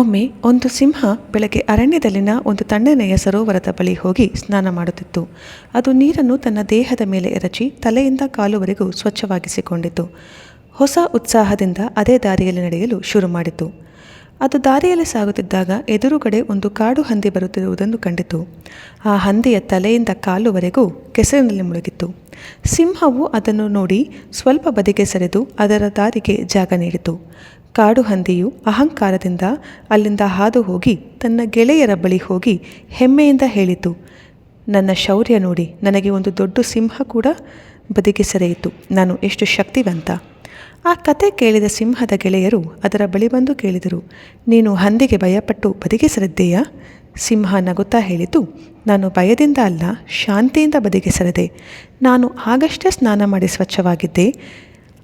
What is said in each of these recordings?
ಒಮ್ಮೆ ಒಂದು ಸಿಂಹ ಬೆಳಗ್ಗೆ ಅರಣ್ಯದಲ್ಲಿನ ಒಂದು ತಣ್ಣನೆಯ ಸರೋವರದ ಬಳಿ ಹೋಗಿ ಸ್ನಾನ ಮಾಡುತ್ತಿತ್ತು. ಅದು ನೀರನ್ನು ತನ್ನ ದೇಹದ ಮೇಲೆ ಎರಚಿ ತಲೆಯಿಂದ ಕಾಲುವರೆಗೂ ಸ್ವಚ್ಛವಾಗಿಸಿಕೊಂಡಿತು. ಹೊಸ ಉತ್ಸಾಹದಿಂದ ಅದೇ ದಾರಿಯಲ್ಲಿ ನಡೆಯಲು ಶುರು ಮಾಡಿತು. ಅದು ದಾರಿಯಲ್ಲಿ ಸಾಗುತ್ತಿದ್ದಾಗ ಎದುರುಗಡೆ ಒಂದು ಕಾಡು ಹಂದಿ ಬರುತ್ತಿರುವುದನ್ನು ಕಂಡಿತು. ಆ ಹಂದಿಯ ತಲೆಯಿಂದ ಕಾಲುವರೆಗೂ ಕೆಸರಿನಲ್ಲಿ ಮುಳುಗಿತ್ತು. ಸಿಂಹವು ಅದನ್ನು ನೋಡಿ ಸ್ವಲ್ಪ ಬದಿಗೆ ಸರಿದು ಅದರ ದಾರಿಗೆ ಜಾಗ ನೀಡಿತು. ಕಾಡು ಹಂದಿಯು ಅಹಂಕಾರದಿಂದ ಅಲ್ಲಿಂದ ಹಾದು ಹೋಗಿ ತನ್ನ ಗೆಳೆಯರ ಬಳಿ ಹೋಗಿ ಹೆಮ್ಮೆಯಿಂದ ಹೇಳಿತು, ನನ್ನ ಶೌರ್ಯ ನೋಡಿ, ನನಗೆ ಒಂದು ದೊಡ್ಡ ಸಿಂಹ ಕೂಡ ಬದಿಗೆ ಸರಿಯಿತು. ನಾನು ಎಷ್ಟು ಶಕ್ತಿವಂತ. ಆ ಕತೆ ಕೇಳಿದ ಸಿಂಹದ ಗೆಳೆಯರು ಅದರ ಬಳಿ ಬಂದು ಕೇಳಿದರು, ನೀನು ಹಂದಿಗೆ ಭಯಪಟ್ಟು ಬದಿಗೆ ಸರಿದ್ದೀಯಾ? ಸಿಂಹ ನಗುತ್ತಾ ಹೇಳಿತು, ನಾನು ಭಯದಿಂದ ಅಲ್ಲ, ಶಾಂತಿಯಿಂದ ಬದಿಗೆ ಸರಿದೆ. ನಾನು ಆಗಷ್ಟೇ ಸ್ನಾನ ಮಾಡಿ ಸ್ವಚ್ಛವಾಗಿದ್ದೆ.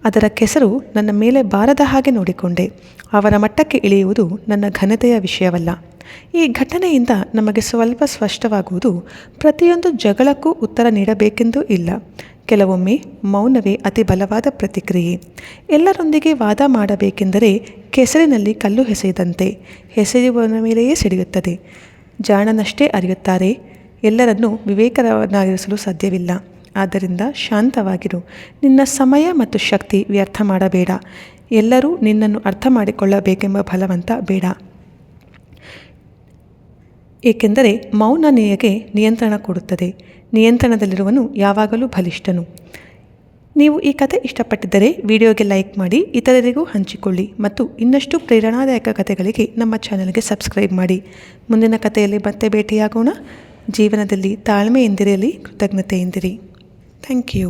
ಅದರ ಕೆಸರು ನನ್ನ ಮೇಲೆ ಬಾರದ ಹಾಗೆ ನೋಡಿಕೊಂಡೆ. ಅವರ ಮಟ್ಟಕ್ಕೆ ಇಳಿಯುವುದು ನನ್ನ ಘನತೆಯ ವಿಷಯವಲ್ಲ. ಈ ಘಟನೆಯಿಂದ ನಮಗೆ ಸ್ವಲ್ಪ ಸ್ಪಷ್ಟವಾಗುವುದು, ಪ್ರತಿಯೊಂದು ಜಗಳಕ್ಕೂ ಉತ್ತರ ನೀಡಬೇಕೆಂದೂ ಇಲ್ಲ. ಕೆಲವೊಮ್ಮೆ ಮೌನವೇ ಅತಿ ಬಲವಾದ ಪ್ರತಿಕ್ರಿಯೆ. ಎಲ್ಲರೊಂದಿಗೆ ವಾದ ಮಾಡಬೇಕೆಂದರೆ ಕೆಸರಿನಲ್ಲಿ ಕಲ್ಲು ಎಸೆಯದಂತೆ, ಎಸೆಯುವವನ ಮೇಲೆಯೇ ಸಿಡಿಯುತ್ತದೆ. ಜಾಣನಷ್ಟೇ ಅರಿಯುತ್ತಾರೆ, ಎಲ್ಲರನ್ನೂ ವಿವೇಕವನ್ನಾಗಿರಿಸಲು ಸಾಧ್ಯವಿಲ್ಲ. ಆದ್ದರಿಂದ ಶಾಂತವಾಗಿರು. ನಿನ್ನ ಸಮಯ ಮತ್ತು ಶಕ್ತಿ ವ್ಯರ್ಥ ಮಾಡಬೇಡ. ಎಲ್ಲರೂ ನಿನ್ನನ್ನು ಅರ್ಥ ಮಾಡಿಕೊಳ್ಳಬೇಕೆಂಬ ಬಲವಂತ ಬೇಡ. ಏಕೆಂದರೆ ಮೌನ ನಿನಗೆ ನಿಯಂತ್ರಣ ಕೊಡುತ್ತದೆ. ನಿಯಂತ್ರಣದಲ್ಲಿರುವನು ಯಾವಾಗಲೂ ಬಲಿಷ್ಠನು. ನೀವು ಈ ಕತೆ ಇಷ್ಟಪಟ್ಟಿದ್ದರೆ ವಿಡಿಯೋಗೆ ಲೈಕ್ ಮಾಡಿ, ಇತರರಿಗೂ ಹಂಚಿಕೊಳ್ಳಿ ಮತ್ತು ಇನ್ನಷ್ಟು ಪ್ರೇರಣಾದಾಯಕ ಕಥೆಗಳಿಗೆ ನಮ್ಮ ಚಾನಲ್ಗೆ ಸಬ್ಸ್ಕ್ರೈಬ್ ಮಾಡಿ. ಮುಂದಿನ ಕಥೆಯಲ್ಲಿ ಮತ್ತೆ ಭೇಟಿಯಾಗೋಣ. ಜೀವನದಲ್ಲಿ ತಾಳ್ಮೆಯಿಂದಿರಲಿ, ಕೃತಜ್ಞತೆಯಿಂದಿರಿ. Thank you.